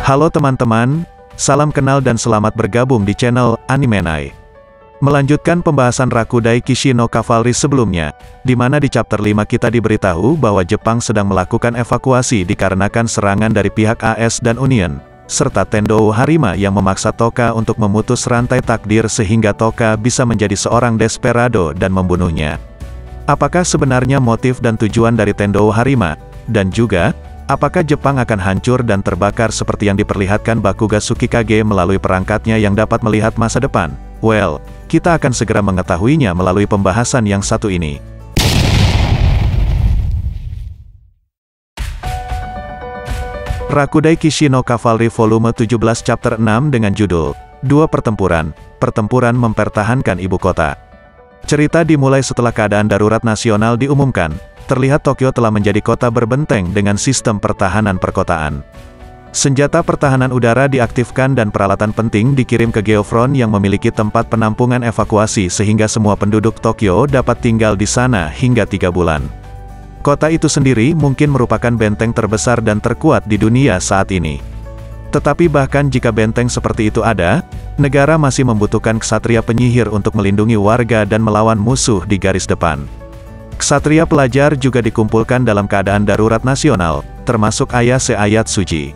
Halo teman-teman, salam kenal dan selamat bergabung di channel Animenai. Melanjutkan pembahasan Rakudai Kishi no Cavalry sebelumnya, di mana di chapter 5 kita diberitahu bahwa Jepang sedang melakukan evakuasi dikarenakan serangan dari pihak AS dan Union, serta Tendou Harima yang memaksa Toka untuk memutus rantai takdir sehingga Toka bisa menjadi seorang desperado dan membunuhnya. Apakah sebenarnya motif dan tujuan dari Tendou Harima? Dan juga, apakah Jepang akan hancur dan terbakar seperti yang diperlihatkan Bakuga Tsukikage melalui perangkatnya yang dapat melihat masa depan? Well, kita akan segera mengetahuinya melalui pembahasan yang satu ini. Rakudai Kishi no Cavalry Volume 17 Chapter 6 dengan judul, Dua Pertempuran, Pertempuran Mempertahankan Ibu Kota. Cerita dimulai setelah keadaan darurat nasional diumumkan. Terlihat Tokyo telah menjadi kota berbenteng dengan sistem pertahanan perkotaan. Senjata pertahanan udara diaktifkan dan peralatan penting dikirim ke Geofront yang memiliki tempat penampungan evakuasi sehingga semua penduduk Tokyo dapat tinggal di sana hingga 3 bulan. Kota itu sendiri mungkin merupakan benteng terbesar dan terkuat di dunia saat ini. Tetapi bahkan jika benteng seperti itu ada, negara masih membutuhkan ksatria penyihir untuk melindungi warga dan melawan musuh di garis depan. Ksatria pelajar juga dikumpulkan dalam keadaan darurat nasional, termasuk Ayase Ayatsuji.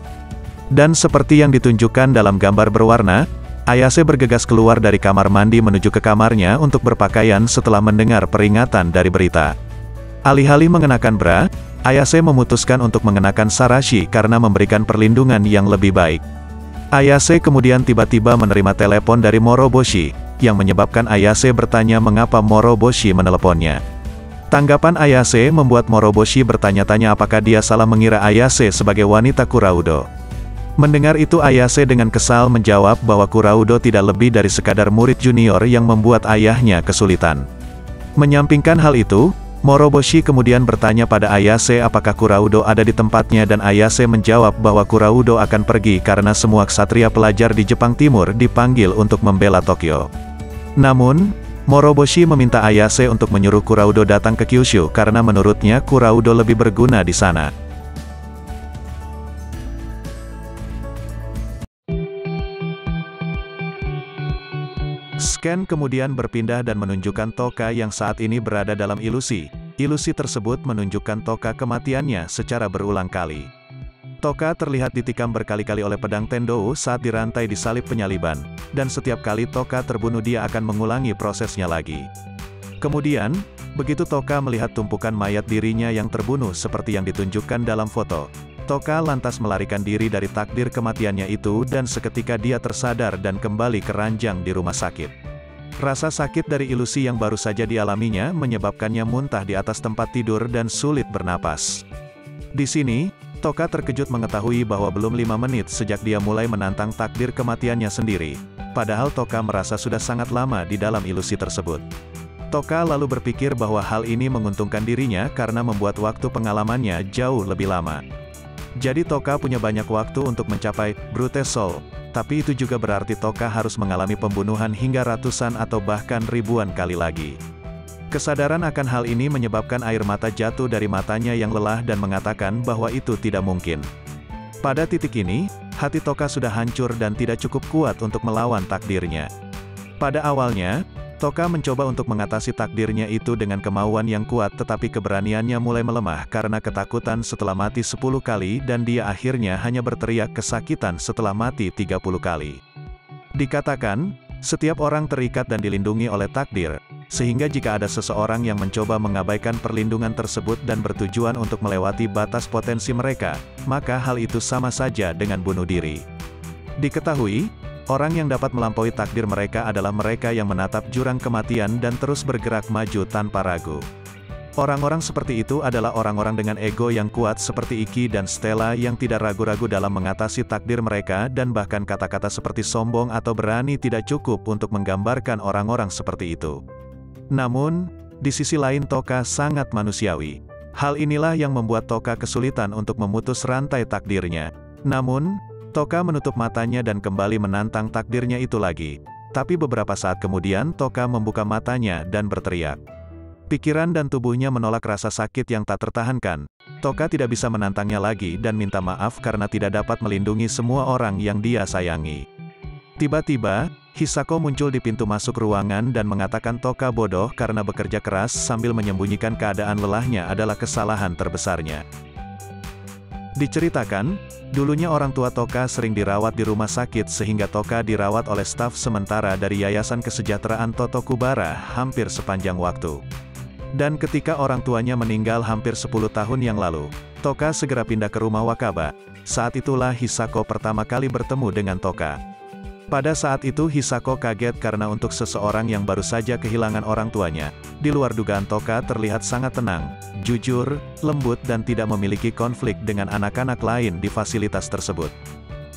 Dan seperti yang ditunjukkan dalam gambar berwarna, Ayase bergegas keluar dari kamar mandi menuju ke kamarnya untuk berpakaian setelah mendengar peringatan dari berita. Alih-alih mengenakan bra, Ayase memutuskan untuk mengenakan sarashi karena memberikan perlindungan yang lebih baik. Ayase kemudian tiba-tiba menerima telepon dari Moroboshi, yang menyebabkan Ayase bertanya mengapa Moroboshi meneleponnya. Tanggapan Ayase membuat Moroboshi bertanya-tanya apakah dia salah mengira Ayase sebagai wanita Kuraudo. Mendengar itu Ayase dengan kesal menjawab bahwa Kuraudo tidak lebih dari sekadar murid junior yang membuat ayahnya kesulitan. Menyampingkan hal itu, Moroboshi kemudian bertanya pada Ayase apakah Kuraudo ada di tempatnya dan Ayase menjawab bahwa Kuraudo akan pergi karena semua ksatria pelajar di Jepang Timur dipanggil untuk membela Tokyo. Namun, Moroboshi meminta Ayase untuk menyuruh Kuraudo datang ke Kyushu karena menurutnya Kuraudo lebih berguna di sana. Scan kemudian berpindah dan menunjukkan Toka yang saat ini berada dalam ilusi. Ilusi tersebut menunjukkan Toka kematiannya secara berulang kali. Toka terlihat ditikam berkali-kali oleh pedang Tendou saat dirantai di salib penyaliban, dan setiap kali Toka terbunuh dia akan mengulangi prosesnya lagi. Kemudian, begitu Toka melihat tumpukan mayat dirinya yang terbunuh seperti yang ditunjukkan dalam foto, Toka lantas melarikan diri dari takdir kematiannya itu dan seketika dia tersadar dan kembali ke ranjang di rumah sakit. Rasa sakit dari ilusi yang baru saja dialaminya menyebabkannya muntah di atas tempat tidur dan sulit bernapas. Di sini, Toka terkejut mengetahui bahwa belum 5 menit sejak dia mulai menantang takdir kematiannya sendiri. Padahal Toka merasa sudah sangat lama di dalam ilusi tersebut. Toka lalu berpikir bahwa hal ini menguntungkan dirinya karena membuat waktu pengalamannya jauh lebih lama. Jadi Toka punya banyak waktu untuk mencapai Brute Soul, tapi itu juga berarti Toka harus mengalami pembunuhan hingga ratusan atau bahkan ribuan kali lagi. Kesadaran akan hal ini menyebabkan air mata jatuh dari matanya yang lelah dan mengatakan bahwa itu tidak mungkin. Pada titik ini, hati Toka sudah hancur dan tidak cukup kuat untuk melawan takdirnya. Pada awalnya, Toka mencoba untuk mengatasi takdirnya itu dengan kemauan yang kuat tetapi keberaniannya mulai melemah karena ketakutan setelah mati 10 kali dan dia akhirnya hanya berteriak kesakitan setelah mati 30 kali. Dikatakan, setiap orang terikat dan dilindungi oleh takdir, sehingga jika ada seseorang yang mencoba mengabaikan perlindungan tersebut dan bertujuan untuk melewati batas potensi mereka, maka hal itu sama saja dengan bunuh diri. Diketahui, orang yang dapat melampaui takdir mereka adalah mereka yang menatap jurang kematian dan terus bergerak maju tanpa ragu. Orang-orang seperti itu adalah orang-orang dengan ego yang kuat seperti Iki dan Stella yang tidak ragu-ragu dalam mengatasi takdir mereka dan bahkan kata-kata seperti sombong atau berani tidak cukup untuk menggambarkan orang-orang seperti itu. Namun, di sisi lain Toka sangat manusiawi. Hal inilah yang membuat Toka kesulitan untuk memutus rantai takdirnya. Namun, Toka menutup matanya dan kembali menantang takdirnya itu lagi. Tapi beberapa saat kemudian Toka membuka matanya dan berteriak. Pikiran dan tubuhnya menolak rasa sakit yang tak tertahankan. Toka tidak bisa menantangnya lagi dan minta maaf karena tidak dapat melindungi semua orang yang dia sayangi. Tiba-tiba, Hisako muncul di pintu masuk ruangan dan mengatakan Toka bodoh karena bekerja keras sambil menyembunyikan keadaan lelahnya adalah kesalahan terbesarnya. Diceritakan, dulunya orang tua Toka sering dirawat di rumah sakit sehingga Toka dirawat oleh staf sementara dari Yayasan Kesejahteraan Totokubara hampir sepanjang waktu. Dan ketika orang tuanya meninggal hampir 10 tahun yang lalu, Toka segera pindah ke rumah Wakaba. Saat itulah Hisako pertama kali bertemu dengan Toka. Pada saat itu Hisako kaget karena untuk seseorang yang baru saja kehilangan orang tuanya, di luar dugaan Toka terlihat sangat tenang, jujur, lembut dan tidak memiliki konflik dengan anak-anak lain di fasilitas tersebut.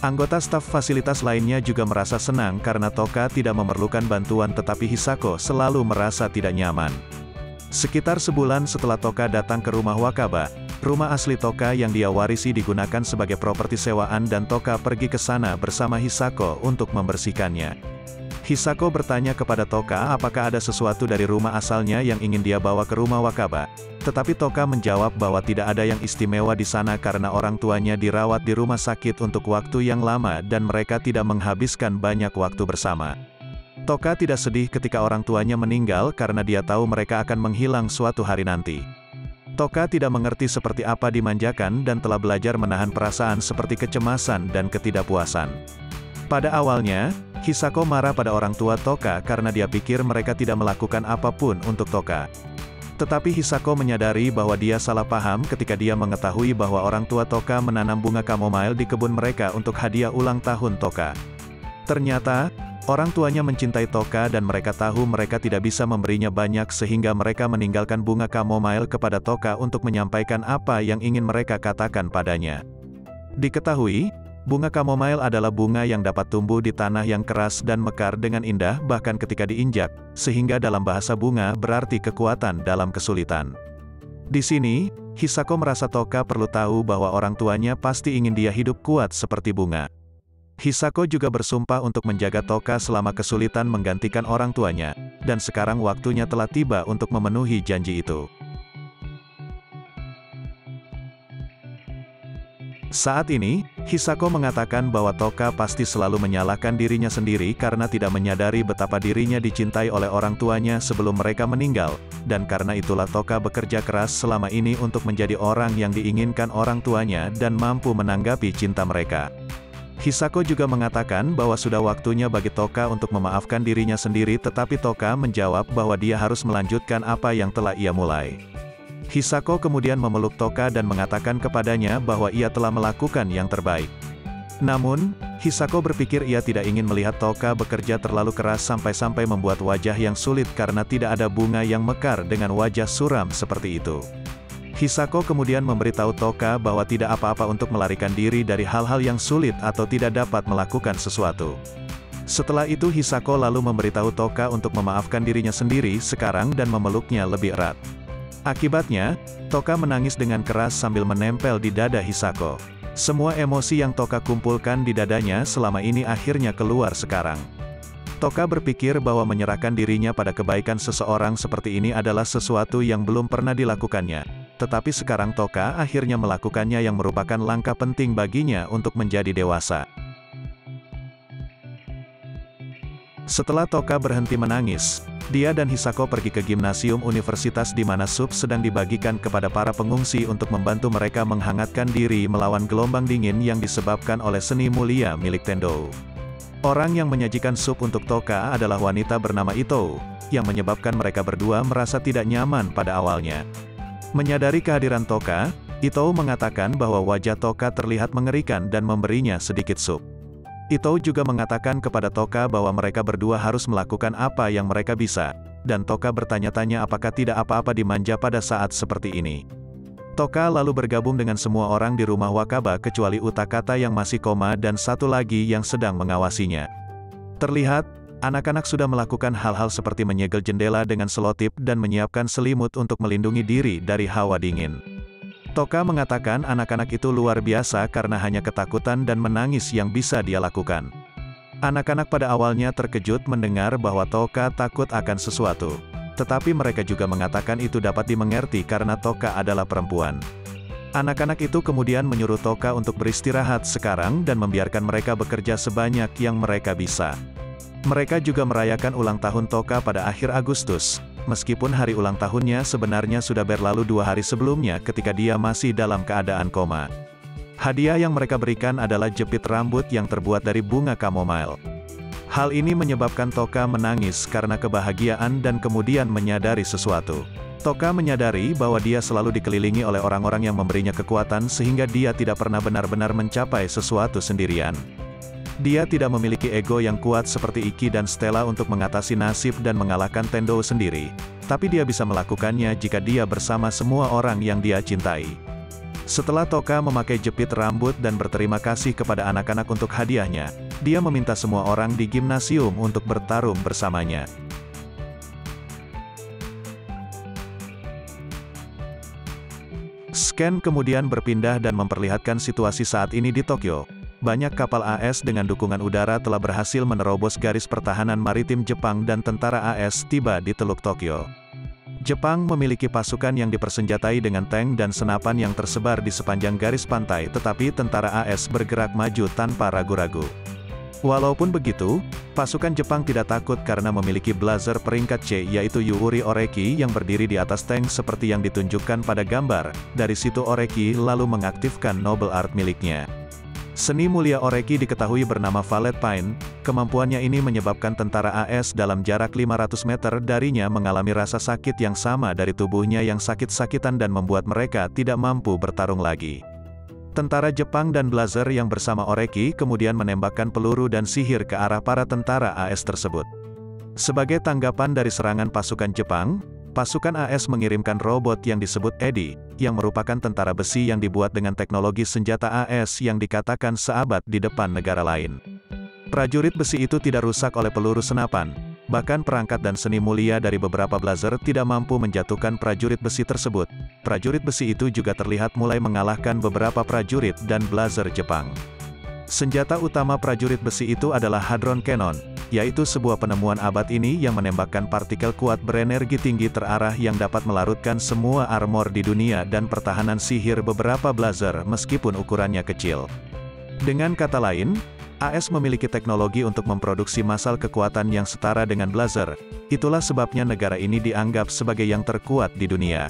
Anggota staf fasilitas lainnya juga merasa senang karena Toka tidak memerlukan bantuan tetapi Hisako selalu merasa tidak nyaman. Sekitar sebulan setelah Toka datang ke rumah Wakaba, rumah asli Toka yang dia warisi digunakan sebagai properti sewaan dan Toka pergi ke sana bersama Hisako untuk membersihkannya. Hisako bertanya kepada Toka apakah ada sesuatu dari rumah asalnya yang ingin dia bawa ke rumah Wakaba. Tetapi Toka menjawab bahwa tidak ada yang istimewa di sana karena orang tuanya dirawat di rumah sakit untuk waktu yang lama dan mereka tidak menghabiskan banyak waktu bersama. Toka tidak sedih ketika orang tuanya meninggal karena dia tahu mereka akan menghilang suatu hari nanti. Toka tidak mengerti seperti apa dimanjakan dan telah belajar menahan perasaan seperti kecemasan dan ketidakpuasan. Pada awalnya, Hisako marah pada orang tua Toka karena dia pikir mereka tidak melakukan apapun untuk Toka. Tetapi Hisako menyadari bahwa dia salah paham ketika dia mengetahui bahwa orang tua Toka menanam bunga chamomile di kebun mereka untuk hadiah ulang tahun Toka. Ternyata, orang tuanya mencintai Toka dan mereka tahu mereka tidak bisa memberinya banyak sehingga mereka meninggalkan bunga chamomile kepada Toka untuk menyampaikan apa yang ingin mereka katakan padanya. Diketahui, bunga chamomile adalah bunga yang dapat tumbuh di tanah yang keras dan mekar dengan indah bahkan ketika diinjak, sehingga dalam bahasa bunga berarti kekuatan dalam kesulitan. Di sini, Hisako merasa Toka perlu tahu bahwa orang tuanya pasti ingin dia hidup kuat seperti bunga. Hisako juga bersumpah untuk menjaga Toka selama kesulitan menggantikan orang tuanya, dan sekarang waktunya telah tiba untuk memenuhi janji itu. Saat ini, Hisako mengatakan bahwa Toka pasti selalu menyalahkan dirinya sendiri karena tidak menyadari betapa dirinya dicintai oleh orang tuanya sebelum mereka meninggal, dan karena itulah Toka bekerja keras selama ini untuk menjadi orang yang diinginkan orang tuanya dan mampu menanggapi cinta mereka. Hisako juga mengatakan bahwa sudah waktunya bagi Toka untuk memaafkan dirinya sendiri tetapi Toka menjawab bahwa dia harus melanjutkan apa yang telah ia mulai. Hisako kemudian memeluk Toka dan mengatakan kepadanya bahwa ia telah melakukan yang terbaik. Namun, Hisako berpikir ia tidak ingin melihat Toka bekerja terlalu keras sampai-sampai membuat wajah yang sulit karena tidak ada bunga yang mekar dengan wajah suram seperti itu. Hisako kemudian memberitahu Toka bahwa tidak apa-apa untuk melarikan diri dari hal-hal yang sulit atau tidak dapat melakukan sesuatu. Setelah itu Hisako lalu memberitahu Toka untuk memaafkan dirinya sendiri sekarang dan memeluknya lebih erat. Akibatnya, Toka menangis dengan keras sambil menempel di dada Hisako. Semua emosi yang Toka kumpulkan di dadanya selama ini akhirnya keluar sekarang. Toka berpikir bahwa menyerahkan dirinya pada kebaikan seseorang seperti ini adalah sesuatu yang belum pernah dilakukannya. Tetapi sekarang Toka akhirnya melakukannya yang merupakan langkah penting baginya untuk menjadi dewasa. Setelah Toka berhenti menangis, dia dan Hisako pergi ke gimnasium universitas di mana sup sedang dibagikan kepada para pengungsi untuk membantu mereka menghangatkan diri melawan gelombang dingin yang disebabkan oleh seni mulia milik Tendo. Orang yang menyajikan sup untuk Toka adalah wanita bernama Ito, yang menyebabkan mereka berdua merasa tidak nyaman pada awalnya. Menyadari kehadiran Toka, Ito mengatakan bahwa wajah Toka terlihat mengerikan dan memberinya sedikit sup. Ito juga mengatakan kepada Toka bahwa mereka berdua harus melakukan apa yang mereka bisa, dan Toka bertanya-tanya apakah tidak apa-apa dimanja pada saat seperti ini. Toka lalu bergabung dengan semua orang di rumah Wakaba kecuali Utakata yang masih koma dan satu lagi yang sedang mengawasinya. Terlihat, anak-anak sudah melakukan hal-hal seperti menyegel jendela dengan selotip dan menyiapkan selimut untuk melindungi diri dari hawa dingin. Toka mengatakan anak-anak itu luar biasa karena hanya ketakutan dan menangis yang bisa dia lakukan. Anak-anak pada awalnya terkejut mendengar bahwa Toka takut akan sesuatu. Tetapi mereka juga mengatakan itu dapat dimengerti karena Toka adalah perempuan. Anak-anak itu kemudian menyuruh Toka untuk beristirahat sekarang dan membiarkan mereka bekerja sebanyak yang mereka bisa. Mereka juga merayakan ulang tahun Toka pada akhir Agustus, meskipun hari ulang tahunnya sebenarnya sudah berlalu 2 hari sebelumnya ketika dia masih dalam keadaan koma. Hadiah yang mereka berikan adalah jepit rambut yang terbuat dari bunga chamomile. Hal ini menyebabkan Toka menangis karena kebahagiaan dan kemudian menyadari sesuatu. Toka menyadari bahwa dia selalu dikelilingi oleh orang-orang yang memberinya kekuatan sehingga dia tidak pernah benar-benar mencapai sesuatu sendirian. Dia tidak memiliki ego yang kuat seperti Ikki dan Stella untuk mengatasi nasib dan mengalahkan Tendo sendiri, tapi dia bisa melakukannya jika dia bersama semua orang yang dia cintai. Setelah Toka memakai jepit rambut dan berterima kasih kepada anak-anak untuk hadiahnya, dia meminta semua orang di gimnasium untuk bertarung bersamanya. Scan kemudian berpindah dan memperlihatkan situasi saat ini di Tokyo. Banyak kapal AS dengan dukungan udara telah berhasil menerobos garis pertahanan maritim Jepang dan tentara AS tiba di Teluk Tokyo. Jepang memiliki pasukan yang dipersenjatai dengan tank dan senapan yang tersebar di sepanjang garis pantai, tetapi tentara AS bergerak maju tanpa ragu-ragu. Walaupun begitu, pasukan Jepang tidak takut karena memiliki blazer peringkat C yaitu Yuri Oreki yang berdiri di atas tank seperti yang ditunjukkan pada gambar. Dari situ Oreki lalu mengaktifkan Noble Art miliknya. Seni mulia Oreki diketahui bernama Valet Pine. Kemampuannya ini menyebabkan tentara AS dalam jarak 500 meter darinya mengalami rasa sakit yang sama dari tubuhnya yang sakit-sakitan dan membuat mereka tidak mampu bertarung lagi. Tentara Jepang dan blazer yang bersama Oreki kemudian menembakkan peluru dan sihir ke arah para tentara AS tersebut. Sebagai tanggapan dari serangan pasukan Jepang, pasukan AS mengirimkan robot yang disebut Edi, yang merupakan tentara besi yang dibuat dengan teknologi senjata AS yang dikatakan seabad di depan negara lain. Prajurit besi itu tidak rusak oleh peluru senapan. Bahkan perangkat dan seni mulia dari beberapa blazer tidak mampu menjatuhkan prajurit besi tersebut. Prajurit besi itu juga terlihat mulai mengalahkan beberapa prajurit dan blazer Jepang. Senjata utama prajurit besi itu adalah Hadron Cannon, yaitu sebuah penemuan abad ini yang menembakkan partikel kuat berenergi tinggi terarah yang dapat melarutkan semua armor di dunia dan pertahanan sihir beberapa blazer meskipun ukurannya kecil. Dengan kata lain, AS memiliki teknologi untuk memproduksi masal kekuatan yang setara dengan blazer. Itulah sebabnya negara ini dianggap sebagai yang terkuat di dunia.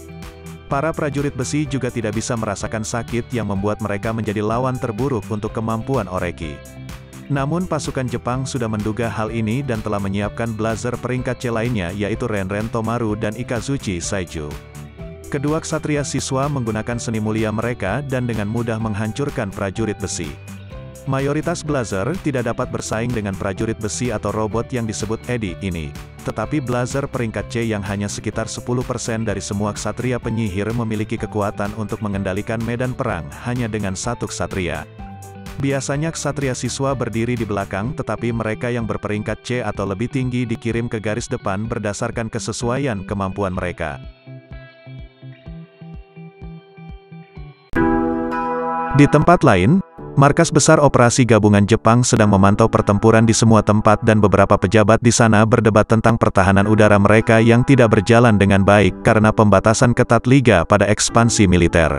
Para prajurit besi juga tidak bisa merasakan sakit yang membuat mereka menjadi lawan terburuk untuk kemampuan Oreki. Namun pasukan Jepang sudah menduga hal ini dan telah menyiapkan blazer peringkat C lainnya yaitu Renren Tomaru dan Ikazuchi Saiju. Kedua ksatria siswa menggunakan seni mulia mereka dan dengan mudah menghancurkan prajurit besi. Mayoritas blazer tidak dapat bersaing dengan prajurit besi atau robot yang disebut Edi ini. Tetapi blazer peringkat C yang hanya sekitar 10% dari semua ksatria penyihir memiliki kekuatan untuk mengendalikan medan perang hanya dengan satu ksatria. Biasanya ksatria siswa berdiri di belakang tetapi mereka yang berperingkat C atau lebih tinggi dikirim ke garis depan berdasarkan kesesuaian kemampuan mereka. Di tempat lain, Markas Besar Operasi Gabungan Jepang sedang memantau pertempuran di semua tempat dan beberapa pejabat di sana berdebat tentang pertahanan udara mereka yang tidak berjalan dengan baik karena pembatasan ketat Liga pada ekspansi militer.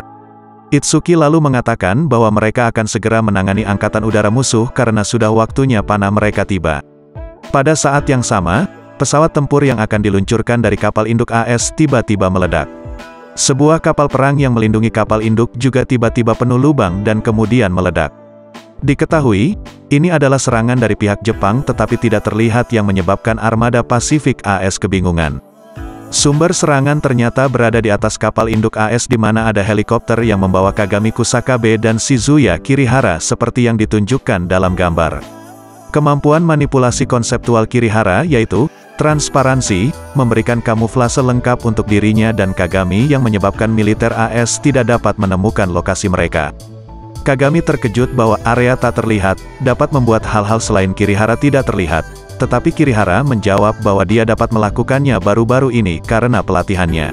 Itsuki lalu mengatakan bahwa mereka akan segera menangani angkatan udara musuh karena sudah waktunya panah mereka tiba. Pada saat yang sama, pesawat tempur yang akan diluncurkan dari kapal induk AS tiba-tiba meledak. Sebuah kapal perang yang melindungi kapal induk juga tiba-tiba penuh lubang dan kemudian meledak. Diketahui, ini adalah serangan dari pihak Jepang tetapi tidak terlihat yang menyebabkan armada Pasifik AS kebingungan. Sumber serangan ternyata berada di atas kapal induk AS di mana ada helikopter yang membawa Kagami Kusakabe dan Shizuya Kirihara seperti yang ditunjukkan dalam gambar. Kemampuan manipulasi konseptual Kirihara yaitu transparansi, memberikan kamuflase lengkap untuk dirinya dan Kagami yang menyebabkan militer AS tidak dapat menemukan lokasi mereka. Kagami terkejut bahwa area tak terlihat, dapat membuat hal-hal selain Kirihara tidak terlihat, tetapi Kirihara menjawab bahwa dia dapat melakukannya baru-baru ini karena pelatihannya.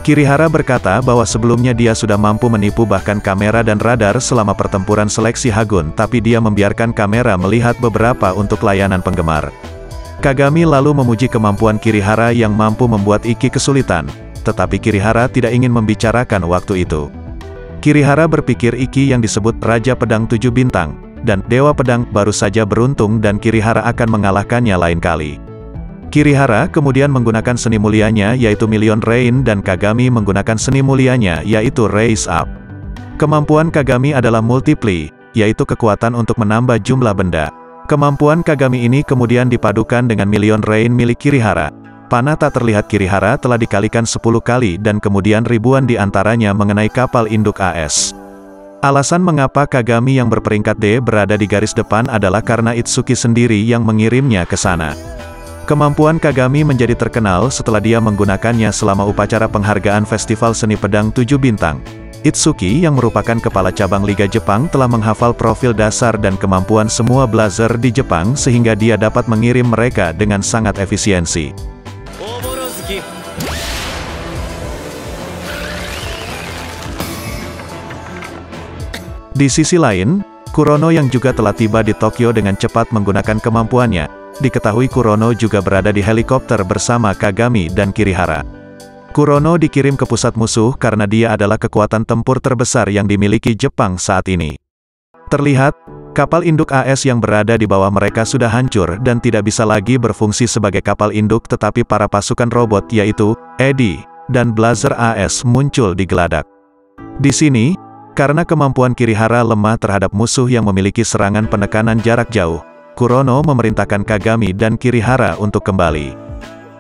Kirihara berkata bahwa sebelumnya dia sudah mampu menipu bahkan kamera dan radar selama pertempuran seleksi Hagun tapi dia membiarkan kamera melihat beberapa untuk layanan penggemar. Kagami lalu memuji kemampuan Kirihara yang mampu membuat Ikki kesulitan, tetapi Kirihara tidak ingin membicarakan waktu itu. Kirihara berpikir Ikki yang disebut Raja Pedang 7 Bintang, dan Dewa Pedang baru saja beruntung dan Kirihara akan mengalahkannya lain kali. Kirihara kemudian menggunakan seni mulianya yaitu Million Rain dan Kagami menggunakan seni mulianya yaitu Raise Up. Kemampuan Kagami adalah Multiply, yaitu kekuatan untuk menambah jumlah benda. Kemampuan Kagami ini kemudian dipadukan dengan Million Rain milik Kirihara. Panah tak terlihat Kirihara telah dikalikan 10 kali dan kemudian ribuan di antaranya mengenai kapal induk AS. Alasan mengapa Kagami yang berperingkat D berada di garis depan adalah karena Itsuki sendiri yang mengirimnya ke sana. Kemampuan Kagami menjadi terkenal setelah dia menggunakannya selama upacara penghargaan Festival Seni Pedang 7 Bintang. Itsuki yang merupakan kepala cabang Liga Jepang telah menghafal profil dasar dan kemampuan semua blazer di Jepang sehingga dia dapat mengirim mereka dengan sangat efisiensi. Di sisi lain, Kurono yang juga telah tiba di Tokyo dengan cepat menggunakan kemampuannya. Diketahui Kurono juga berada di helikopter bersama Kagami dan Kirihara. Kurono dikirim ke pusat musuh karena dia adalah kekuatan tempur terbesar yang dimiliki Jepang saat ini. Terlihat, kapal induk AS yang berada di bawah mereka sudah hancur dan tidak bisa lagi berfungsi sebagai kapal induk tetapi para pasukan robot yaitu Edi dan Blazer AS muncul di geladak. Di sini, karena kemampuan Kirihara lemah terhadap musuh yang memiliki serangan penekanan jarak jauh, Kurono memerintahkan Kagami dan Kirihara untuk kembali.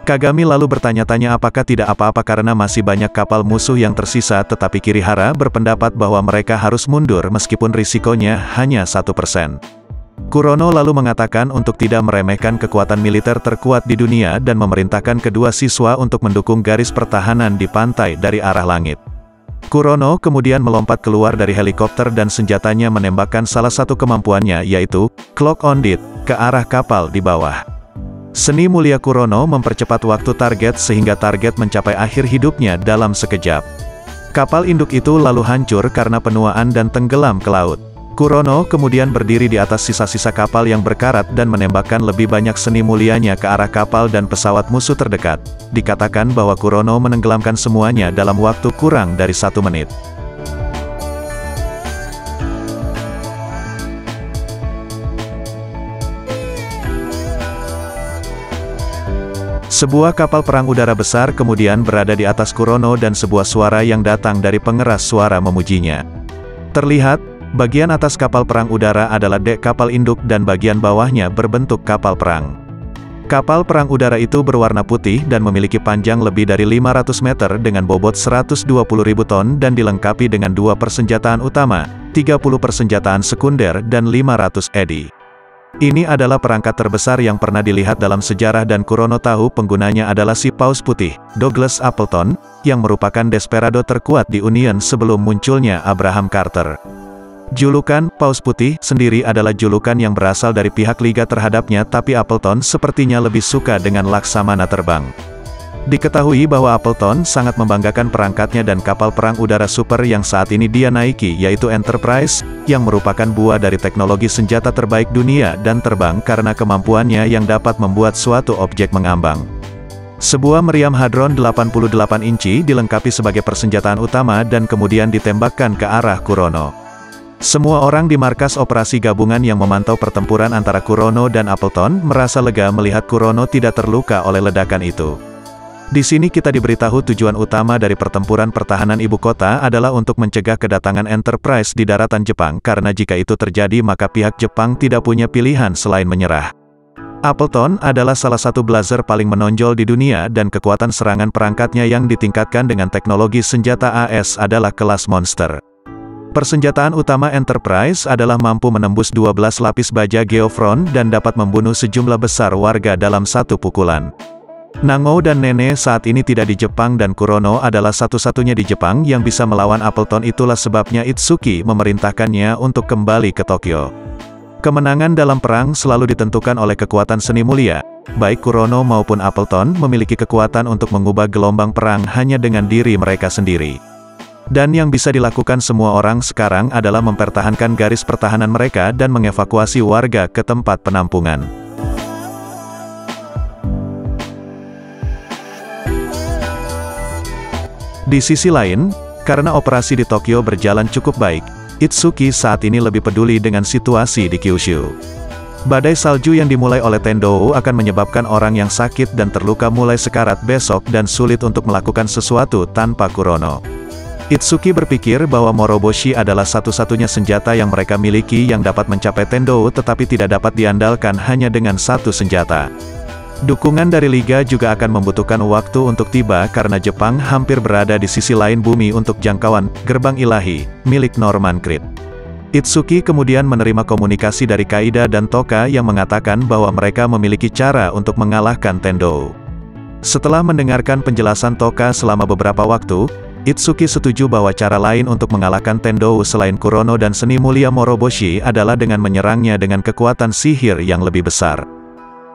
Kagami lalu bertanya-tanya apakah tidak apa-apa karena masih banyak kapal musuh yang tersisa tetapi Kirihara berpendapat bahwa mereka harus mundur meskipun risikonya hanya 1%. Kurono lalu mengatakan untuk tidak meremehkan kekuatan militer terkuat di dunia dan memerintahkan kedua siswa untuk mendukung garis pertahanan di pantai dari arah langit. Kurono kemudian melompat keluar dari helikopter dan senjatanya menembakkan salah satu kemampuannya yaitu Clock on It ke arah kapal di bawah. Seni mulia Kurono mempercepat waktu target sehingga target mencapai akhir hidupnya dalam sekejap. Kapal induk itu lalu hancur karena penuaan dan tenggelam ke laut. Kurono kemudian berdiri di atas sisa-sisa kapal yang berkarat dan menembakkan lebih banyak seni mulianya ke arah kapal dan pesawat musuh terdekat. Dikatakan bahwa Kurono menenggelamkan semuanya dalam waktu kurang dari 1 menit. Sebuah kapal perang udara besar kemudian berada di atas Kurono dan sebuah suara yang datang dari pengeras suara memujinya. Terlihat, bagian atas kapal perang udara adalah dek kapal induk dan bagian bawahnya berbentuk kapal perang. Kapal perang udara itu berwarna putih dan memiliki panjang lebih dari 500 meter dengan bobot 120.000 ton dan dilengkapi dengan 2 persenjataan utama, 30 persenjataan sekunder dan 500 edi. Ini adalah perangkat terbesar yang pernah dilihat dalam sejarah dan Kurono tahu penggunanya adalah si Paus Putih, Douglas Appleton, yang merupakan desperado terkuat di Union sebelum munculnya Abraham Carter. Julukan Paus Putih sendiri adalah julukan yang berasal dari pihak Liga terhadapnya tapi Appleton sepertinya lebih suka dengan laksamana terbang. Diketahui bahwa Appleton sangat membanggakan perangkatnya dan kapal perang udara super yang saat ini dia naiki yaitu Enterprise, yang merupakan buah dari teknologi senjata terbaik dunia dan terbang karena kemampuannya yang dapat membuat suatu objek mengambang. Sebuah meriam hadron 88 inci dilengkapi sebagai persenjataan utama dan kemudian ditembakkan ke arah Kurono. Semua orang di markas operasi gabungan yang memantau pertempuran antara Kurono dan Appleton merasa lega melihat Kurono tidak terluka oleh ledakan itu. Di sini kita diberitahu tujuan utama dari pertempuran pertahanan ibu kota adalah untuk mencegah kedatangan Enterprise di daratan Jepang karena jika itu terjadi maka pihak Jepang tidak punya pilihan selain menyerah. Appleton adalah salah satu blazer paling menonjol di dunia dan kekuatan serangan perangkatnya yang ditingkatkan dengan teknologi senjata AS adalah kelas monster. Persenjataan utama Enterprise adalah mampu menembus 12 lapis baja geofront dan dapat membunuh sejumlah besar warga dalam satu pukulan. Nango dan Nene saat ini tidak di Jepang dan Kurono adalah satu-satunya di Jepang yang bisa melawan Appleton itulah sebabnya Itsuki memerintahkannya untuk kembali ke Tokyo. Kemenangan dalam perang selalu ditentukan oleh kekuatan seni mulia. Baik Kurono maupun Appleton memiliki kekuatan untuk mengubah gelombang perang hanya dengan diri mereka sendiri. Dan yang bisa dilakukan semua orang sekarang adalah mempertahankan garis pertahanan mereka dan mengevakuasi warga ke tempat penampungan. Di sisi lain, karena operasi di Tokyo berjalan cukup baik, Itsuki saat ini lebih peduli dengan situasi di Kyushu. Badai salju yang dimulai oleh Tendou akan menyebabkan orang yang sakit dan terluka mulai sekarat besok dan sulit untuk melakukan sesuatu tanpa Kurono. Itsuki berpikir bahwa Moroboshi adalah satu-satunya senjata yang mereka miliki yang dapat mencapai Tendou tetapi tidak dapat diandalkan hanya dengan satu senjata. Dukungan dari Liga juga akan membutuhkan waktu untuk tiba karena Jepang hampir berada di sisi lain bumi untuk jangkauan Gerbang Ilahi milik Norman Creed. Itsuki kemudian menerima komunikasi dari Kaida dan Toka yang mengatakan bahwa mereka memiliki cara untuk mengalahkan Tendou. Setelah mendengarkan penjelasan Toka selama beberapa waktu, Itsuki setuju bahwa cara lain untuk mengalahkan Tendou selain Kurono dan seni mulia Moroboshi adalah dengan menyerangnya dengan kekuatan sihir yang lebih besar.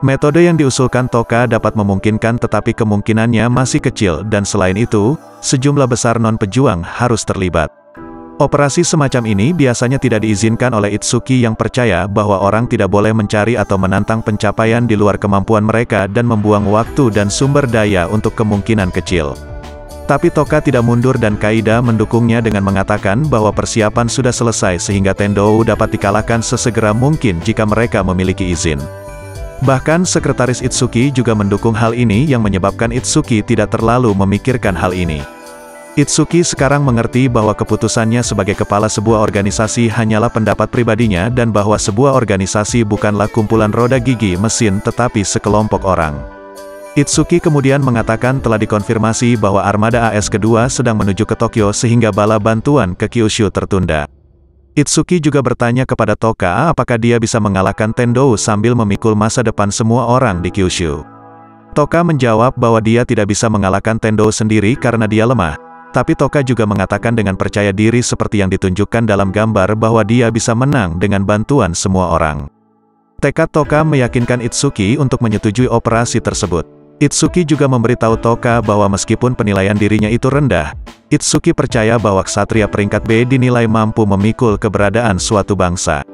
Metode yang diusulkan Toka dapat memungkinkan tetapi kemungkinannya masih kecil dan selain itu, sejumlah besar non-pejuang harus terlibat. Operasi semacam ini biasanya tidak diizinkan oleh Itsuki yang percaya bahwa orang tidak boleh mencari atau menantang pencapaian di luar kemampuan mereka dan membuang waktu dan sumber daya untuk kemungkinan kecil. Tapi Toka tidak mundur dan Kaida mendukungnya dengan mengatakan bahwa persiapan sudah selesai sehingga Tendou dapat dikalahkan sesegera mungkin jika mereka memiliki izin. Bahkan sekretaris Itsuki juga mendukung hal ini yang menyebabkan Itsuki tidak terlalu memikirkan hal ini. Itsuki sekarang mengerti bahwa keputusannya sebagai kepala sebuah organisasi hanyalah pendapat pribadinya dan bahwa sebuah organisasi bukanlah kumpulan roda gigi mesin tetapi sekelompok orang. Itsuki kemudian mengatakan telah dikonfirmasi bahwa armada AS kedua sedang menuju ke Tokyo sehingga bala bantuan ke Kyushu tertunda. Itsuki juga bertanya kepada Toka apakah dia bisa mengalahkan Tendou sambil memikul masa depan semua orang di Kyushu. Toka menjawab bahwa dia tidak bisa mengalahkan Tendou sendiri karena dia lemah. Tapi Toka juga mengatakan dengan percaya diri seperti yang ditunjukkan dalam gambar bahwa dia bisa menang dengan bantuan semua orang. Tekad Toka meyakinkan Itsuki untuk menyetujui operasi tersebut. Itsuki juga memberitahu Toka bahwa meskipun penilaian dirinya itu rendah, Itsuki percaya bahwa ksatria peringkat B dinilai mampu memikul keberadaan suatu bangsa.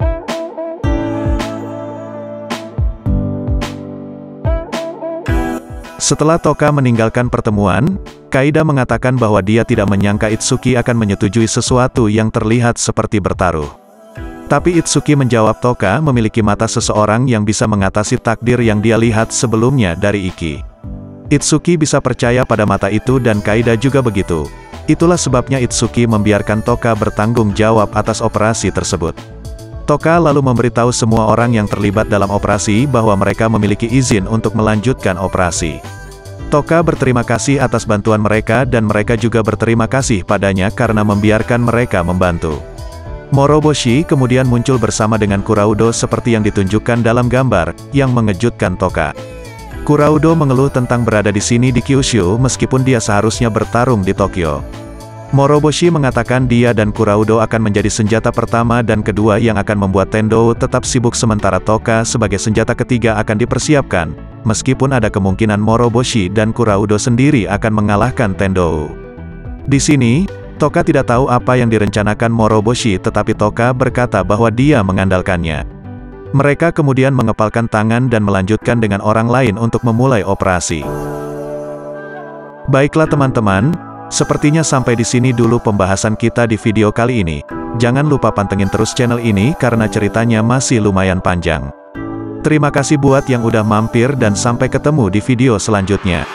Setelah Toka meninggalkan pertemuan, Kaida mengatakan bahwa dia tidak menyangka Itsuki akan menyetujui sesuatu yang terlihat seperti bertaruh. Tapi Itsuki menjawab Toka memiliki mata seseorang yang bisa mengatasi takdir yang dia lihat sebelumnya dari Iki. Itsuki bisa percaya pada mata itu dan Kaida juga begitu. Itulah sebabnya Itsuki membiarkan Toka bertanggung jawab atas operasi tersebut. Toka lalu memberitahu semua orang yang terlibat dalam operasi bahwa mereka memiliki izin untuk melanjutkan operasi. Toka berterima kasih atas bantuan mereka dan mereka juga berterima kasih padanya karena membiarkan mereka membantu. Moroboshi kemudian muncul bersama dengan Kuraudo seperti yang ditunjukkan dalam gambar, yang mengejutkan Toka. Kuraudo mengeluh tentang berada di sini di Kyushu meskipun dia seharusnya bertarung di Tokyo. Moroboshi mengatakan dia dan Kuraudo akan menjadi senjata pertama dan kedua yang akan membuat Tendou tetap sibuk sementara Toka sebagai senjata ketiga akan dipersiapkan, meskipun ada kemungkinan Moroboshi dan Kuraudo sendiri akan mengalahkan Tendou. Di sini, Toka tidak tahu apa yang direncanakan Moroboshi tetapi Toka berkata bahwa dia mengandalkannya. Mereka kemudian mengepalkan tangan dan melanjutkan dengan orang lain untuk memulai operasi. Baiklah teman-teman, sepertinya sampai di sini dulu pembahasan kita di video kali ini. Jangan lupa pantengin terus channel ini karena ceritanya masih lumayan panjang. Terima kasih buat yang udah mampir dan sampai ketemu di video selanjutnya.